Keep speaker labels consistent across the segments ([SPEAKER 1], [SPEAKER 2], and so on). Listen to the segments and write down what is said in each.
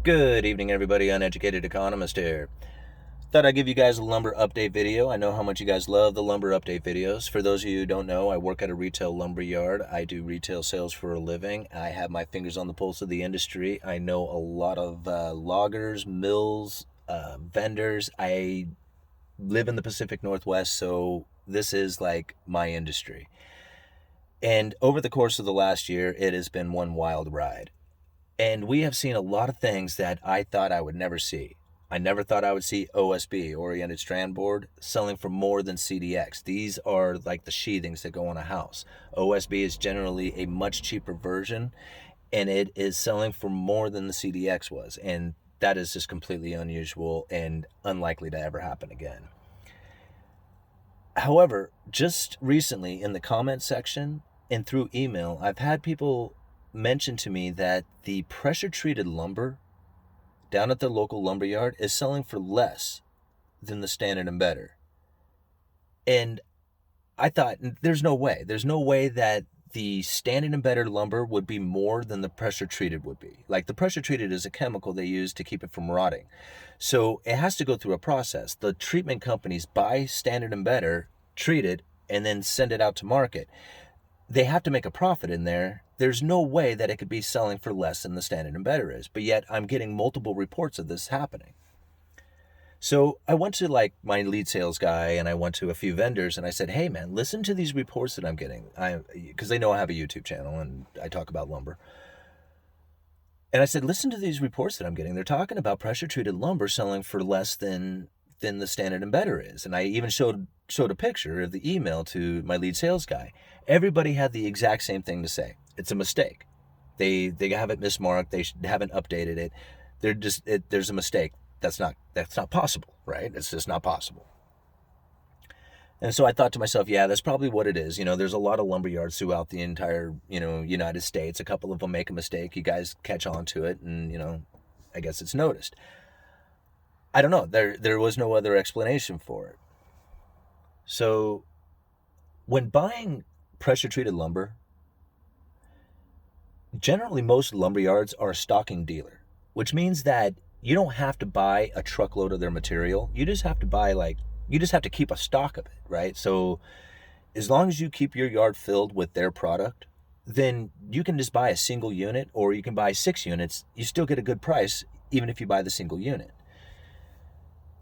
[SPEAKER 1] Good evening, everybody. Uneducated Economist here. Thought I'd give you guys a lumber update video. I know how much you guys love the lumber update videos. For those of you who don't know, I work at a retail lumber yard. I do retail sales for a living. I have my fingers on the pulse of the industry. I know a lot of loggers, mills, vendors. I live in the Pacific Northwest, so this is like my industry. And over the course of the last year, it has been one wild ride. And we have seen a lot of things that I thought I would never see. I never thought I would see OSB, Oriented Strand Board, selling for more than CDX. These are like the sheathings that go on a house. OSB is generally a much cheaper version, and it is selling for more than the CDX was. And that is just completely unusual and unlikely to ever happen again. However, just recently in the comment section and through email, I've had people mention to me that the pressure-treated lumber down at the local lumber yard is selling for less than the standard and better. And I thought, there's no way. There's no way that the standard and better lumber would be more than the pressure-treated would be. Like, the pressure-treated is a chemical they use to keep it from rotting. So it has to go through a process. The treatment companies buy standard and better, treat it, and then send it out to market. They have to make a profit in there. There's no way that it could be selling for less than the standard and better is. But yet I'm getting multiple reports of this happening. So I went to like my lead sales guy and I went to a few vendors and I said, hey man, listen to these reports that I'm getting. Because they know I have a YouTube channel and I talk about lumber. And I said, listen to these reports that I'm getting. They're talking about pressure treated lumber selling for less than the standard and better is. And I even showed a picture of the email to my lead sales guy. Everybody had the exact same thing to say. It's a mistake. They have it mismarked. They haven't updated it. There's a mistake. That's not possible, right? It's just not possible. And so I thought to myself, yeah, that's probably what it is. There's a lot of lumber yards throughout the entire, United States. A couple of them make a mistake. You guys catch on to it, and I guess it's noticed. I don't know. There was no other explanation for it. So when buying pressure-treated lumber, generally most lumber yards are a stocking dealer, which means that you don't have to buy a truckload of their material. You just have to keep a stock of it, right? So as long as you keep your yard filled with their product, then you can just buy a single unit, or you can buy 6 units. You still get a good price even if you buy the single unit.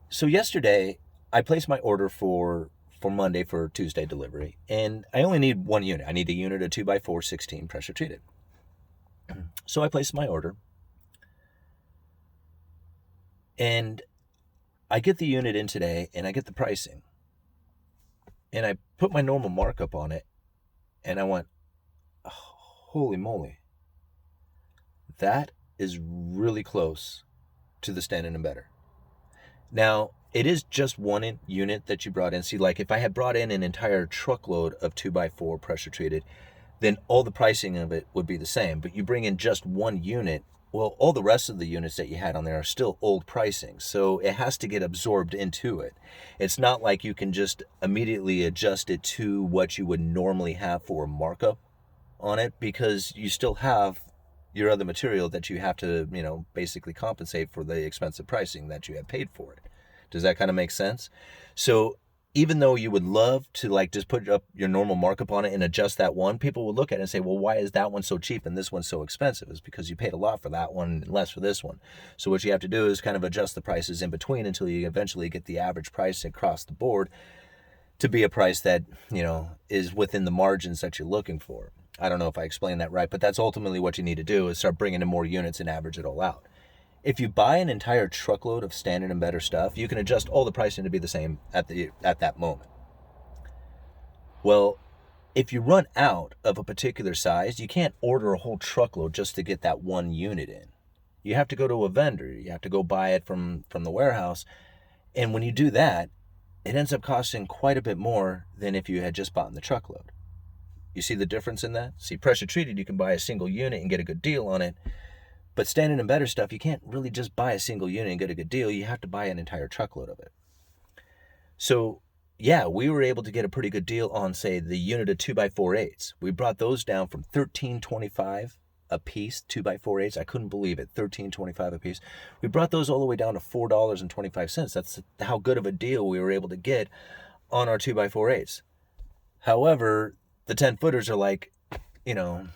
[SPEAKER 1] So yesterday, I placed my order for Monday for Tuesday delivery, and I only need 1 unit. I need a unit of 2x4 16 pressure treated. So I placed my order, and I get the unit in today, and I get the pricing, and I put my normal markup on it, and I went, oh, holy moly, that is really close to the standard and better. Now, it is just 1 unit that you brought in. See, like if I had brought in an entire truckload of 2x4 pressure treated, then all the pricing of it would be the same. But you bring in just 1 unit, well, all the rest of the units that you had on there are still old pricing. So it has to get absorbed into it. It's not like you can just immediately adjust it to what you would normally have for a markup on it, because you still have your other material that you have to, basically compensate for the expensive pricing that you have paid for it. Does that kind of make sense? So even though you would love to like just put up your normal markup on it and adjust that one, people would look at it and say, well, why is that one so cheap and this one's so expensive? It's because you paid a lot for that one and less for this one. So what you have to do is kind of adjust the prices in between until you eventually get the average price across the board to be a price that, is within the margins that you're looking for. I don't know if I explained that right, but that's ultimately what you need to do, is start bringing in more units and average it all out. If you buy an entire truckload of standard and better stuff, you can adjust all the pricing to be the same at that moment. Well, if you run out of a particular size, you can't order a whole truckload just to get that 1 unit in. You have to go to a vendor. You have to go buy it from the warehouse. And when you do that, it ends up costing quite a bit more than if you had just bought in the truckload. You see the difference in that? See, pressure treated, you can buy a single unit and get a good deal on it. But standard and better stuff, you can't really just buy a single unit and get a good deal. You have to buy an entire truckload of it. So yeah, we were able to get a pretty good deal on, say, the unit of 2x4 8s. We brought those down from $13.25 a piece, 2x4/8. I couldn't believe it, $13.25 a piece. We brought those all the way down to $4.25. That's how good of a deal we were able to get on our 2x4/8. However, the 10-footers are like, you know,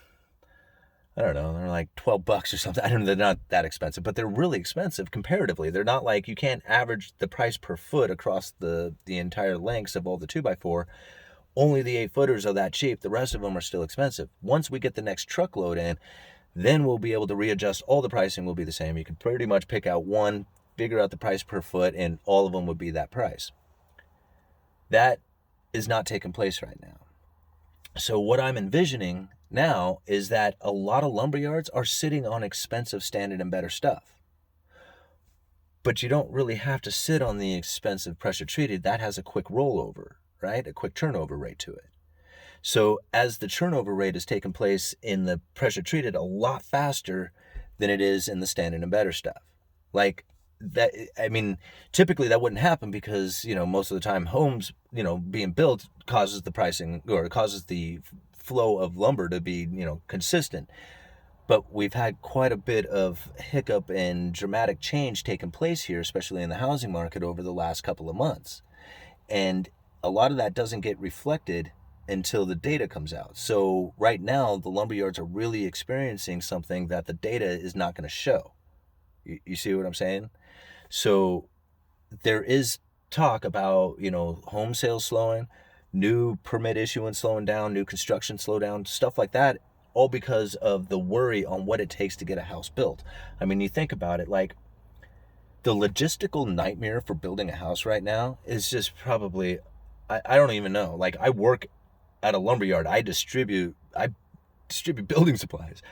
[SPEAKER 1] I don't know, they're like $12 or something. I don't know, they're not that expensive, but they're really expensive comparatively. They're not like, you can't average the price per foot across the entire lengths of all the 2x4. Only the 8-footers are that cheap. The rest of them are still expensive. Once we get the next truckload in, then we'll be able to readjust. All the pricing will be the same. You can pretty much pick out one, figure out the price per foot, and all of them would be that price. That is not taking place right now. So what I'm envisioning now is that a lot of lumberyards are sitting on expensive Standard and Better stuff. But you don't really have to sit on the expensive pressure treated. That has a quick rollover, right? A quick turnover rate to it. So as the turnover rate is taking place in the pressure treated a lot faster than it is in the Standard and Better stuff. Like that, I mean, typically that wouldn't happen because, most of the time homes, being built causes the pricing, or causes the flow of lumber to be, consistent. But we've had quite a bit of hiccup and dramatic change taking place here, especially in the housing market over the last couple of months. And a lot of that doesn't get reflected until the data comes out. So right now, the lumberyards are really experiencing something that the data is not going to show. You see what I'm saying? So there is talk about, home sales slowing, new permit issuance slowing down, new construction slow down, stuff like that, all because of the worry on what it takes to get a house built. I mean, you think about it, like the logistical nightmare for building a house right now is just probably, I don't even know. Like, I work at a lumberyard. I distribute building supplies.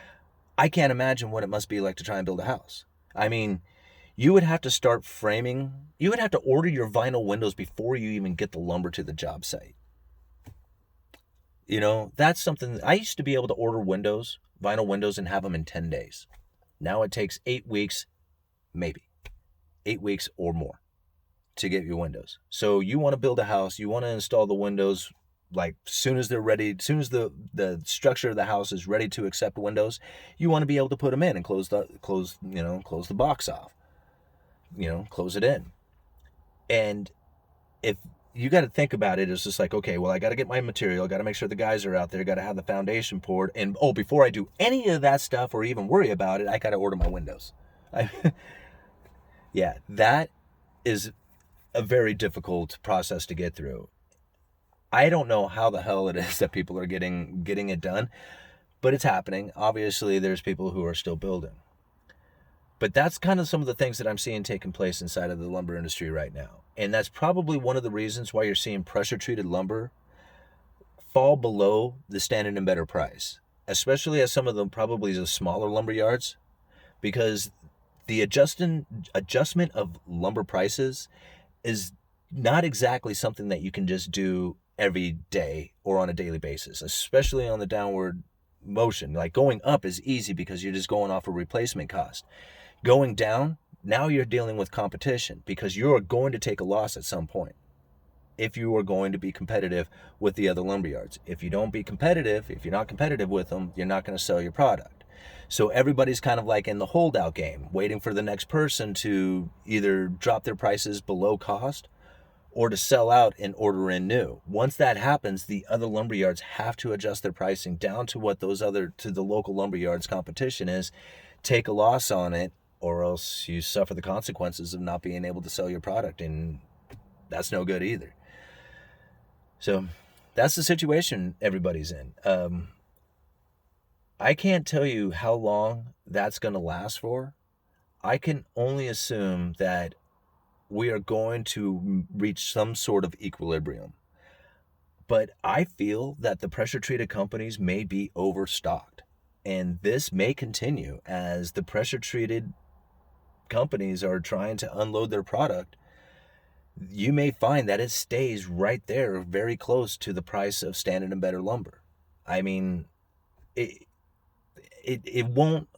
[SPEAKER 1] I can't imagine what it must be like to try and build a house. I mean, you would have to start framing. You would have to order your vinyl windows before you even get the lumber to the job site. That's something. I used to be able to order vinyl windows, and have them in 10 days. Now it takes 8 weeks, maybe 8 weeks or more to get your windows. So you want to build a house, you want to install the windows like soon as they're ready, as soon as the structure of the house is ready to accept windows, you want to be able to put them in and close the box off, close it in. And if you got to think about it, it's just like, okay, well, I got to get my material, I got to make sure the guys are out there, got to have the foundation poured, and before I do any of that stuff or even worry about it, I got to order my windows. Yeah, that is a very difficult process to get through. I don't know how the hell it is that people are getting it done, but it's happening. Obviously, there's people who are still building. But that's kind of some of the things that I'm seeing taking place inside of the lumber industry right now. And that's probably one of the reasons why you're seeing pressure-treated lumber fall below the Standard and Better price, especially at some of them, probably the smaller lumber yards, because the adjustment of lumber prices is not exactly something that you can just do every day or on a daily basis, especially on the downward motion. Like, going up is easy because you're just going off a replacement cost. Going down, now you're dealing with competition because you're going to take a loss at some point if you are going to be competitive with the other lumberyards. If you don't be competitive, if you're not competitive with them, you're not going to sell your product. So everybody's kind of like in the holdout game, waiting for the next person to either drop their prices below cost or to sell out and order in new. Once that happens, the other lumberyards have to adjust their pricing down to what to the local lumberyards competition is, take a loss on it, or else you suffer the consequences of not being able to sell your product, and that's no good either. So that's the situation everybody's in. I can't tell you how long that's going to last for. I can only assume that we are going to reach some sort of equilibrium. But I feel that the pressure-treated companies may be overstocked. And this may continue as the pressure-treated companies are trying to unload their product. You may find that it stays right there, very close to the price of Standard and Better lumber. I mean, it won't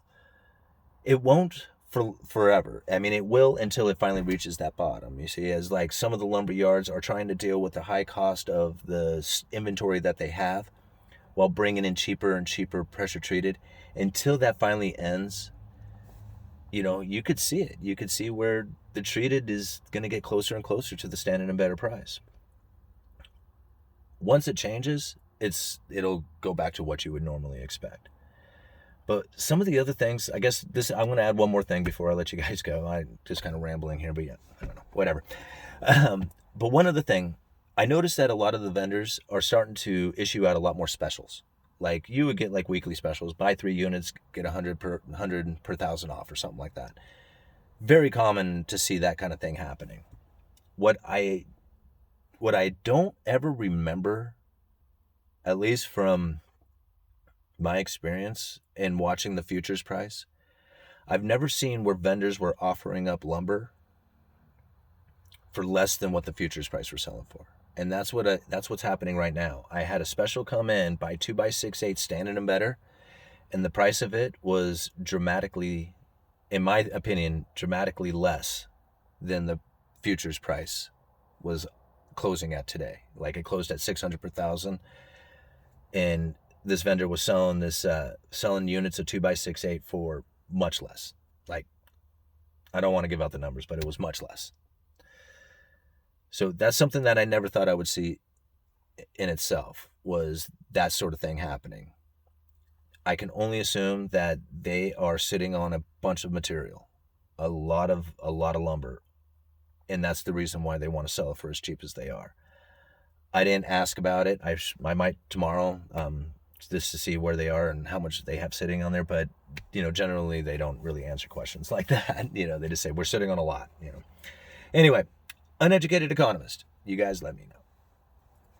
[SPEAKER 1] for forever. I mean, it will until it finally reaches that bottom. You see, as like some of the lumber yards are trying to deal with the high cost of the inventory that they have, while bringing in cheaper and cheaper pressure treated. Until that finally ends, you could see it. You could see where the treated is going to get closer and closer to the standard and better price. Once it changes, it'll go back to what you would normally expect. But some of the other things, I guess I'm going to add one more thing before I let you guys go. I'm just kind of rambling here, but yeah, I don't know, whatever. But one other thing, I noticed that a lot of the vendors are starting to issue out a lot more specials. Like you would get like weekly specials, buy 3 units, get 100 per 1,000 off or something like that. Very common to see that kind of thing happening. What I don't ever remember, at least from my experience in watching the futures price, I've never seen where vendors were offering up lumber for less than what the futures price were selling for. And that's what's happening right now. I had a special come in, buy 2x6/8 standard and better, and the price of it was dramatically, in my opinion, dramatically less than the futures price was closing at today. Like it closed at 600 per thousand, and this vendor was selling units of 2x6/8 for much less. Like, I don't want to give out the numbers, but it was much less. So that's something that I never thought I would see in itself, was that sort of thing happening. I can only assume that they are sitting on a bunch of material, a lot of lumber, and that's the reason why they want to sell it for as cheap as they are. I didn't ask about it. I might tomorrow, just to see where they are and how much they have sitting on there. But generally they don't really answer questions like that. They just say we're sitting on a lot. Anyway, Uneducated Economist. You guys let me know.